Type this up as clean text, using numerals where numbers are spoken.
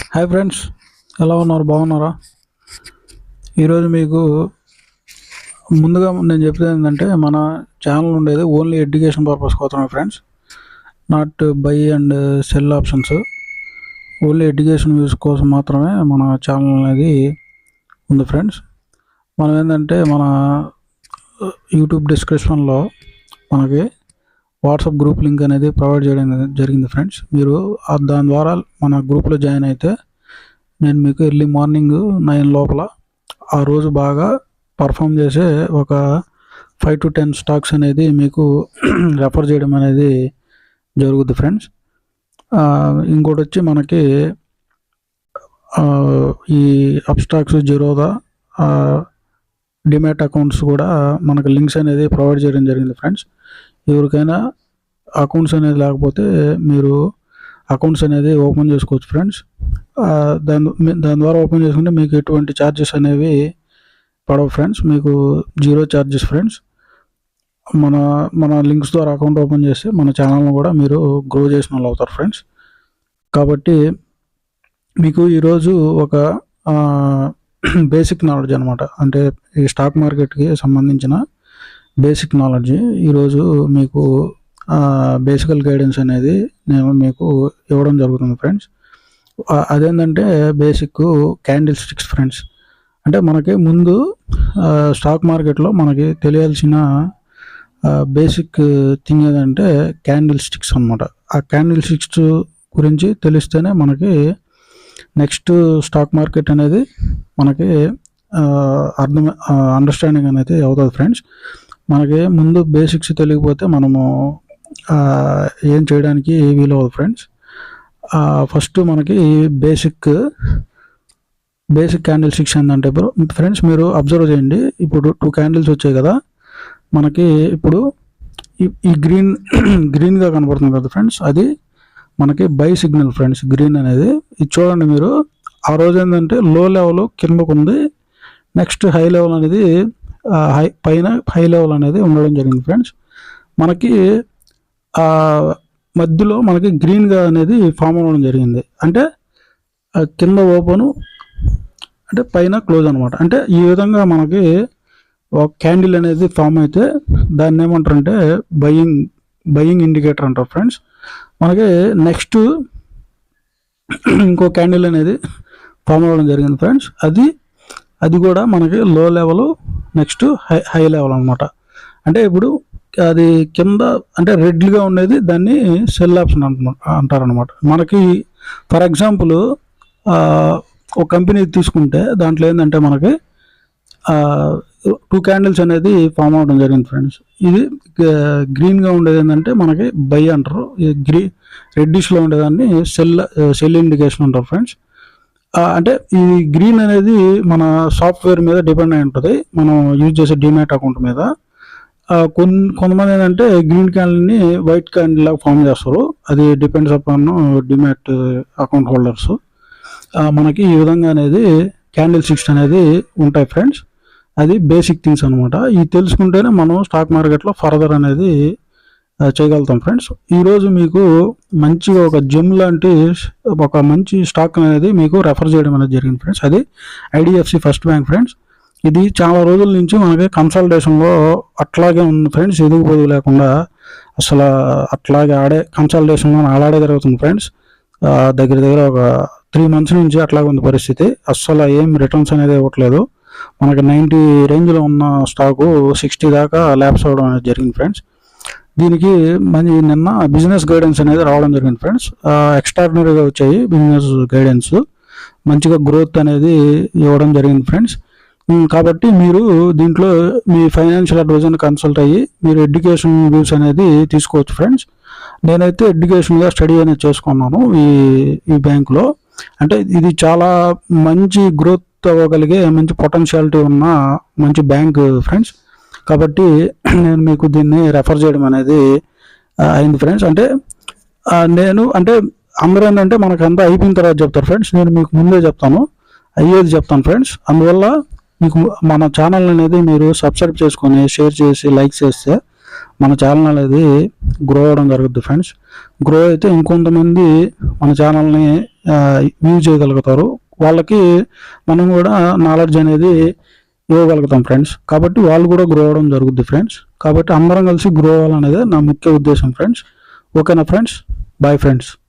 Hi friends, ఎలా ఉన్నారు? బాగున్నారా? ఈరోజు మీకు ముందుగా నేను చెప్పేది ఏంటంటే, మన ఛానల్ ఉండేది ఓన్లీ ఎడ్యుకేషన్ పర్పస్ కోసమే friends. Not by and cell options. Only education use కోసం మాత్రమే మన ఛానల్ అనేది ఉంది ఫ్రెండ్స్. మనం ఏంటంటే మన యూట్యూబ్ డిస్క్రిప్షన్లో మనకి వాట్సాప్ గ్రూప్ లింక్ అనేది ప్రొవైడ్ చేయడం జరిగింది ఫ్రెండ్స్. మీరు దాని ద్వారా మన గ్రూప్లో జాయిన్ అయితే నేను మీకు ఎర్లీ మార్నింగ్ 9 లోపల ఆ రోజు బాగా పర్ఫామ్ చేసే ఒక 5 to 10 స్టాక్స్ అనేది మీకు రెఫర్ చేయడం అనేది జరుగుద్ది ఫ్రెండ్స్. ఇంకోటి వచ్చి మనకి ఈ up stocks, Zerodha, demat accounts కూడా మనకు లింక్స్ అనేది ప్రొవైడ్ చేయడం జరిగింది ఫ్రెండ్స్. ఎవరికైనా అకౌంట్స్ అనేది లేకపోతే మీరు అకౌంట్స్ అనేది ఓపెన్ చేసుకోవచ్చు ఫ్రెండ్స్. దాని ద్వారా ఓపెన్ చేసుకుంటే మీకు ఎటువంటి ఛార్జెస్ అనేవి పడవు ఫ్రెండ్స్. మీకు 0 ఛార్జెస్ ఫ్రెండ్స్. మన లింక్స్ ద్వారా అకౌంట్ ఓపెన్ చేస్తే మన ఛానల్ని కూడా మీరు గ్రో చేసిన వాళ్ళు అవుతారు ఫ్రెండ్స్. కాబట్టి మీకు ఈరోజు ఒక బేసిక్ నాలెడ్జ్ అనమాట, అంటే ఈ స్టాక్ మార్కెట్కి సంబంధించిన బేసిక్ నాలెడ్జ్ ఈరోజు మీకు బేసికల్ గైడెన్స్ అనేది నేను మీకు ఇవ్వడం జరుగుతుంది ఫ్రెండ్స్. అదేంటంటే బేసిక్ క్యాండిల్ స్టిక్స్ ఫ్రెండ్స్. అంటే మనకి ముందు స్టాక్ మార్కెట్లో మనకి తెలియాల్సిన బేసిక్ థింగ్ ఏదంటే క్యాండిల్ స్టిక్స్ అనమాట. ఆ క్యాండిల్ స్టిక్స్ గురించి తెలిస్తేనే మనకి నెక్స్ట్ స్టాక్ మార్కెట్ అనేది మనకి అండర్స్టాండింగ్ అనేది అవుతుంది ఫ్రెండ్స్. మనకి ముందు బేసిక్స్ తెలియకపోతే మనము ఏం చేయడానికి వీలవదు ఫ్రెండ్స్. ఫస్ట్ మనకి బేసిక్ క్యాండిల్ స్టిక్స్ ఏంటంటే ఫ్రెండ్స్, మీరు అబ్జర్వ్ చేయండి. ఇప్పుడు 2 క్యాండిల్స్ వచ్చాయి కదా మనకి. ఇప్పుడు ఈ గ్రీన్గా కనబడుతుంది కదా ఫ్రెండ్స్, అది మనకి బై సిగ్నల్ ఫ్రెండ్స్. గ్రీన్ అనేది ఇది చూడండి మీరు. ఆ రోజు ఏంటంటే లో లెవెల్ కిందకు ఉంది, నెక్స్ట్ హై లెవెల్ అనేది పైన హై లెవెల్ అనేది ఉండడం జరిగింది ఫ్రెండ్స్. మనకి మధ్యలో మనకి గ్రీన్గా అనేది ఫామ్ అవ్వడం జరిగింది. అంటే కింద ఓపెను, అంటే పైన క్లోజ్ అనమాట. అంటే ఈ విధంగా మనకి ఒక క్యాండిల్ అనేది ఫామ్ అయితే దాన్ని ఏమంటారంటే బయింగ్ ఇండికేటర్ అంటారు ఫ్రెండ్స్. మనకి నెక్స్ట్ ఇంకో క్యాండిల్ అనేది ఫామ్ అవ్వడం జరిగింది ఫ్రెండ్స్. అది కూడా మనకి లో లెవెల్, నెక్స్ట్ హై లెవెల్ అనమాట. అంటే ఇప్పుడు అది కింద అంటే రెడ్గా ఉండేది దాన్ని సెల్ ఆప్షన్ అంటారనమాట. మనకి ఫర్ ఎగ్జాంపుల్ ఒక కంపెనీ తీసుకుంటే దాంట్లో ఏంటంటే మనకి 2 క్యాండిల్స్ అనేది ఫామ్ అవ్వడం జరిగింది ఫ్రెండ్స్. ఇది గ్రీన్గా ఉండేది ఏంటంటే మనకి బై అంటారు, రెడ్డిష్లో ఉండేదాన్ని సెల్ ఇండికేషన్ అంటారు ఫ్రెండ్స్. అంటే ఈ గ్రీన్ అనేది మన సాఫ్ట్వేర్ మీద డిపెండ్ అయి ఉంటుంది, మనం యూజ్ చేసే డిమాట్ అకౌంట్ మీద. కొంతమంది ఏంటంటే గ్రీన్ క్యాండిల్ని వైట్ క్యాండిల్ లాగా ఫామ్ చేస్తారు. అది depends upon demat account holders. మనకి ఈ విధంగా అనేది క్యాండిల్ స్టిక్స్ అనేది ఉంటాయి ఫ్రెండ్స్. అది బేసిక్ థింగ్స్ అనమాట. ఇది తెలుసుకుంటేనే మనం స్టాక్ మార్కెట్లో ఫర్దర్ అనేది చేయగలుగుతాం ఫ్రెండ్స్. ఈరోజు మీకు మంచిగా ఒక జెమ్ లాంటి ఒక మంచి స్టాక్ అనేది మీకు రెఫర్ చేయడం అనేది జరిగింది ఫ్రెండ్స్. అది IDFC ఫస్ట్ బ్యాంక్ ఫ్రెండ్స్. ఇది చాలా రోజుల నుంచి మనకి కన్సల్టేషన్లో అట్లాగే ఉంది ఫ్రెండ్స్, ఎదుగు పొదుగు లేకుండా అసలు అట్లాగే కన్సల్టేషన్లో అలాడే జరుగుతుంది ఫ్రెండ్స్. దగ్గర ఒక 3 months నుంచి అట్లాగే ఉంది పరిస్థితి. అస్సలు ఏం రిటర్న్స్ అనేది ఇవ్వట్లేదు. మనకి 90 రేంజ్లో ఉన్న స్టాకు 60 దాకా ల్యాప్స్ అవ్వడం అనేది జరిగింది ఫ్రెండ్స్. దీనికి నిన్న బిజినెస్ గైడెన్స్ అనేది రావడం జరిగింది ఫ్రెండ్స్. ఎక్స్ట్రాడినరీగా వచ్చాయి బిజినెస్ గైడెన్స్, మంచిగా గ్రోత్ అనేది ఇవ్వడం జరిగింది ఫ్రెండ్స్. కాబట్టి మీరు దీంట్లో మీ ఫైనాన్షియల్ అడ్వైజర్ని కన్సల్ట్ అయ్యి మీరు ఎడ్యుకేషన్ వ్యూస్ అనేది తీసుకోవచ్చు ఫ్రెండ్స్. నేనైతే ఎడ్యుకేషన్గా స్టడీ అనేది చేసుకున్నాను ఈ బ్యాంకులో. అంటే ఇది చాలా మంచి గ్రోత్ అవ్వగలిగే మంచి పొటెన్షియాలిటీ ఉన్న మంచి బ్యాంక్ ఫ్రెండ్స్. కాబట్టి నేను మీకు దీన్ని రెఫర్ చేయడం అనేది అయింది ఫ్రెండ్స్. అంటే అందరూ ఏంటంటే మనకు అంతా అయిపోయిన తర్వాత చెప్తారు ఫ్రెండ్స్, నేను మీకు ముందే చెప్తాను, అయ్యేది చెప్తాను ఫ్రెండ్స్. అందువల్ల మీకు మన ఛానల్ అనేది మీరు సబ్స్క్రైబ్ చేసుకొని షేర్ చేసి లైక్ చేస్తే మన ఛానల్ అనేది గ్రో అవ్వడం జరుగుద్ది ఫ్రెండ్స్. గ్రో అయితే ఇంకొంతమంది మన ఛానల్ని వ్యూ చేయగలుగుతారు. వాళ్ళకి మనం కూడా నాలెడ్జ్ అనేది ఇవ్వగలుగుతాం ఫ్రెండ్స్. కాబట్టి వాళ్ళు కూడా గ్రో అవ్వడం జరుగుద్ది ఫ్రెండ్స్. కాబట్టి అందరం కలిసి గ్రో అవ్వాలనేదే నా ముఖ్య ఉద్దేశం ఫ్రెండ్స్. ఓకేనా ఫ్రెండ్స్? Bye friends.